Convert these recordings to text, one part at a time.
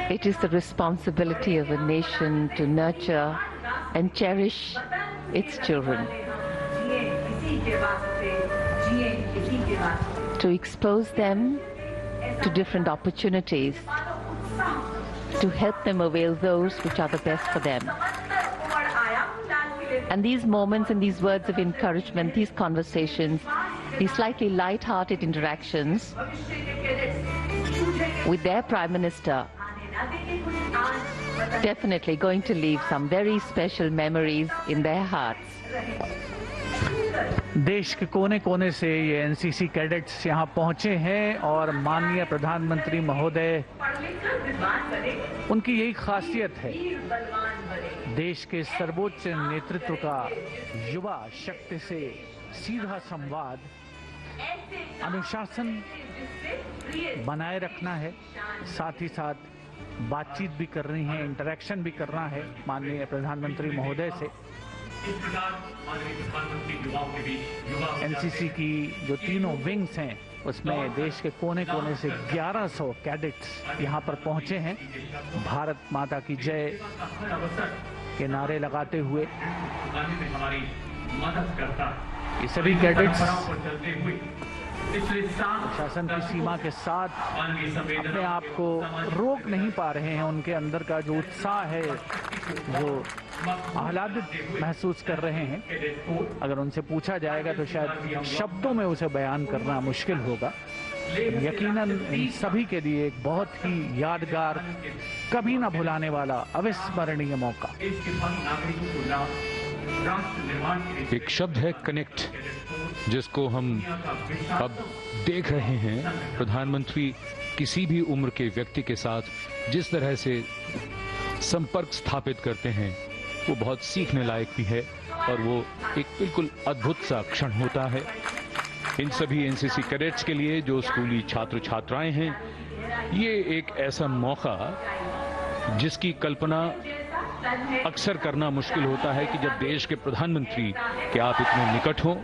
It is the responsibility of a nation to nurture and cherish its children, to expose them to different opportunities, to help them avail those which are the best for them. And these moments and these words of encouragement, these conversations, these slightly light-hearted interactions with their Prime Minister, definitely going to leave some very special memories in their hearts. देश के कोने कोने से ये NCC cadets यहाँ पहुंचे हैं और माननीय प्रधानमंत्री महोदय, उनकी यही खासियत है, देश के सर्वोच्च नेतृत्व का युवा शक्ति से सीधा संवाद, अनुशासन बनाए रखना है, साथ ही साथ बातचीत भी कर रही है, इंटरेक्शन भी करना है माननीय प्रधानमंत्री महोदय से। एनसीसी की जो तीनों विंग्स हैं उसमें देश के कोने कोने से 1100 कैडेट्स यहाँ पर पहुंचे हैं, भारत माता की जय के नारे लगाते हुए। ये सभी कैडेट्स शासन की सीमा के साथ अपने आप को रोक नहीं पा रहे हैं, उनके अंदर का जो उत्साह है, जो आह्लादित महसूस कर रहे हैं, अगर उनसे पूछा जाएगा तो शायद शब्दों में उसे बयान करना मुश्किल होगा। यकीनन इन सभी के लिए एक बहुत ही यादगार, कभी ना भुलाने वाला अविस्मरणीय मौका। एक शब्द है कनेक्ट, जिसको हम अब देख रहे हैं। प्रधानमंत्री किसी भी उम्र के व्यक्ति के साथ जिस तरह से संपर्क स्थापित करते हैं वो बहुत सीखने लायक भी है और वो एक बिल्कुल अद्भुत सा क्षण होता है। इन सभी एनसीसी कैडेट्स के लिए, जो स्कूली छात्र छात्राएं हैं, ये एक ऐसा मौका जिसकी कल्पना अक्सर करना मुश्किल होता है कि जब देश के प्रधानमंत्री के आप इतने निकट हों,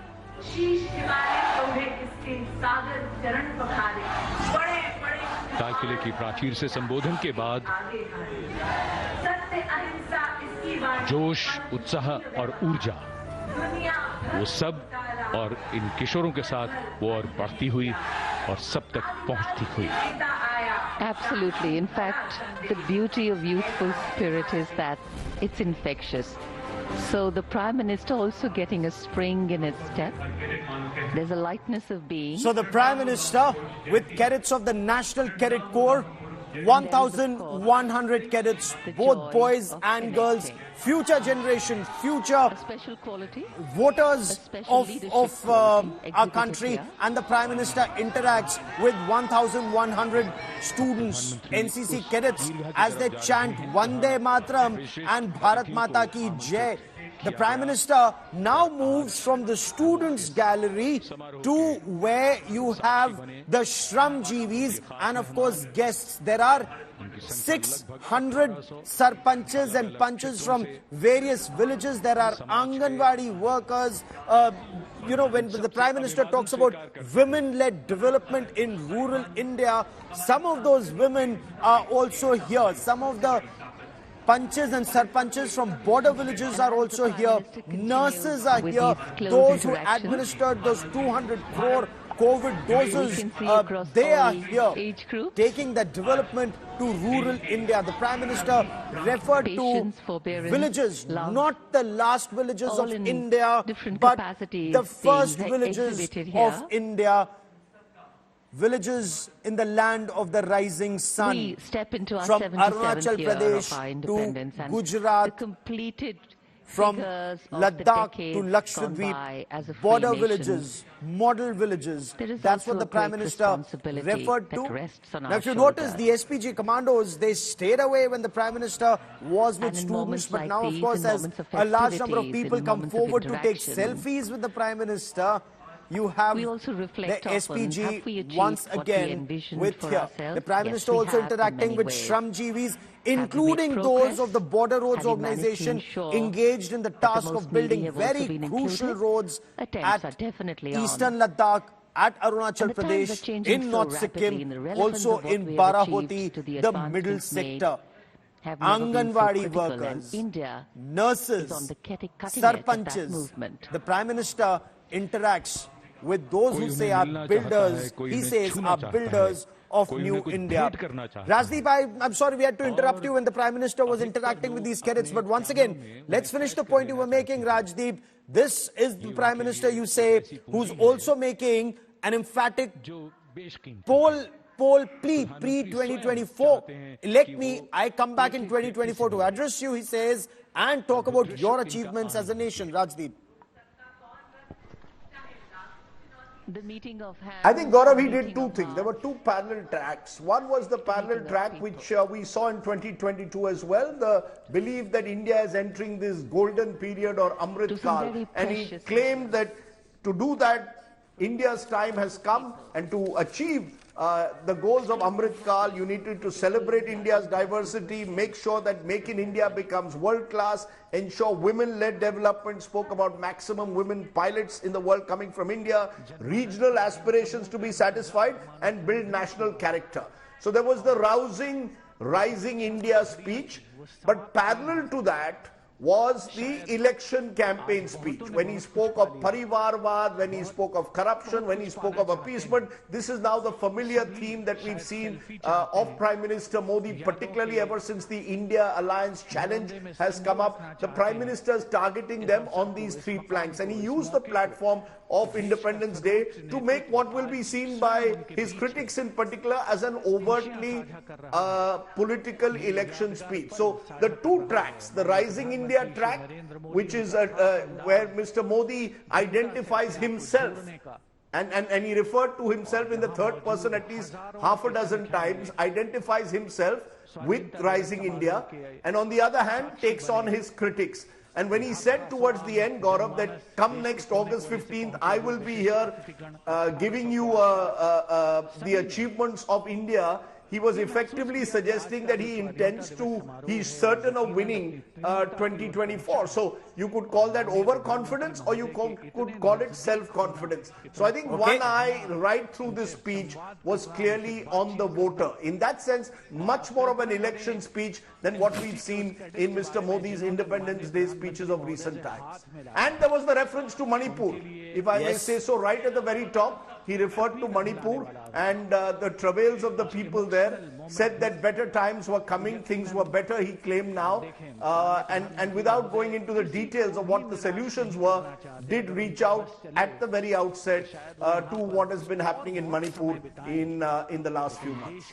लाल किले की प्राचीर से संबोधन के बाद जोश, उत्साह और ऊर्जा, वो सब और इन किशोरों के साथ वो और बढ़ती हुई और सब तक पहुंचती हुई। Absolutely. In fact, the beauty of youthful spirit is that it's infectious. So the Prime Minister also getting a spring in his step. There's a lightness of being. So the Prime Minister with cadets of the National Cadet Corps, 1,100 cadets, both boys and girls, future generation, future special quality, voters of our country, and the Prime Minister interacts with 1,100 students, NCC cadets, as they chant Vande Mataram and Bharat Mata Ki Jai. The Prime Minister now moves from the students' gallery to where you have the Shramjeevis and of course guests. There are 600 sarpanches and panches from various villages. There are Anganwadi workers. You know, when the Prime Minister talks about women-led development in rural India, some of those women are also here. Some of the panches and sarpanches from border villages are also here. Nurses are here. Those who administered those 200 crore COVID doses, they are here, taking that development to rural India. The Prime Minister referred to villages, not the last villages of India, but the first villages of India. Villages in the land of the rising sun. We step into our from 77th Arunachal year Pradesh of our to independence, and Gujarat, the completed from figures of Ladakh the to decades gone Lakshadweep, by as a free border nation. villages, model villages. There is That's also what the a Prime great Minister responsibility referred that to. rests on Now, our if you notice, shoulders. the SPG commandos, they stayed away when the Prime Minister was with And in students, moments but like now, of these, course, in as moments of a large number of festivities, people in come moments of forward to take interaction, selfies with the Prime Minister, you have we also the reflect often, have we SPG achieved once what we again envisioned with for here. ourselves? The Prime Yes, Minister we also have in interacting many with ways. Shramjeevis, Have we including made those progress? of the Border Roads Have we managed to Organization ensure engaged in the that the task most of building needy have also very been crucial included? roads Attempts are at definitely Eastern on. Ladakh, at Arunachal And the times are Pradesh, changing in so North rapidly, Sikkim, and the relevance also of what in we have achieved Barahoti, to the the advancements middle made sector. have never been so Anganwadi critical, and workers, India nurses, is on the cutting edge of that sarpanches. movement. The Prime Minister interacts with those who कोई say उन्हें are मिलना चाहता है, builders, कोई he उन्हें says छूना are चाहता है, builders of कोई New उन्हें कुछ India. भेंट करना चाहता है। Rajdeep, I'm sorry we had to interrupt you when the Prime Minister was interacting with these cadets, but once again, let's finish the point you were making, Rajdeep. This is the Prime Minister, you say, who's also making an emphatic poll plea pre-2024. Elect me, I come back in 2024 to address you, he says, and talk about your achievements as a nation. Rajdeep. The meeting of hands. I think, Gaurav, he did two things. There were two parallel tracks. One was the parallel track which we saw in 2022 as well, the belief that India is entering this golden period or Amrit Kal. And he claimed that to do that, India's time has come, and to achieve the goals of Amrit Kal, you needed to celebrate India's diversity, make sure that Make in India becomes world class, ensure women-led development, spoke about maximum women pilots in the world coming from India, regional aspirations to be satisfied, and build national character. So there was the rousing, rising India speech, but parallel to that was the election campaign speech. When he spoke of Parivarvad, when he spoke of corruption, when he spoke of appeasement, this is now the familiar theme that we've seen of Prime Minister Modi, particularly ever since the India Alliance challenge has come up. The Prime Minister is targeting them on these three planks, and he used the platform of Independence Day to make what will be seen by his critics in particular as an overtly political election speech. So the two tracks, the Rising India track, which is where Mr. Modi identifies himself, and he referred to himself in the third person at least half a dozen times, identifies himself with Rising India, and on the other hand takes on his critics. And when he said towards the end, Gaurav, that come next August 15th, I will be here giving you the achievements of India, he was effectively suggesting that he intends to, he's certain of winning 2024. So you could call that overconfidence, or you could call it self-confidence. So I think one eye right through this speech was clearly on the voter. In that sense, much more of an election speech than what we've seen in Mr. Modi's Independence Day speeches of recent times. And there was the reference to Manipur. If I may say so, right at the very top, he referred to Manipur and the travails of the people there, said that better times were coming, things were better, he claimed now, and without going into the details of what the solutions were, did reach out at the very outset to what has been happening in Manipur in the last few months.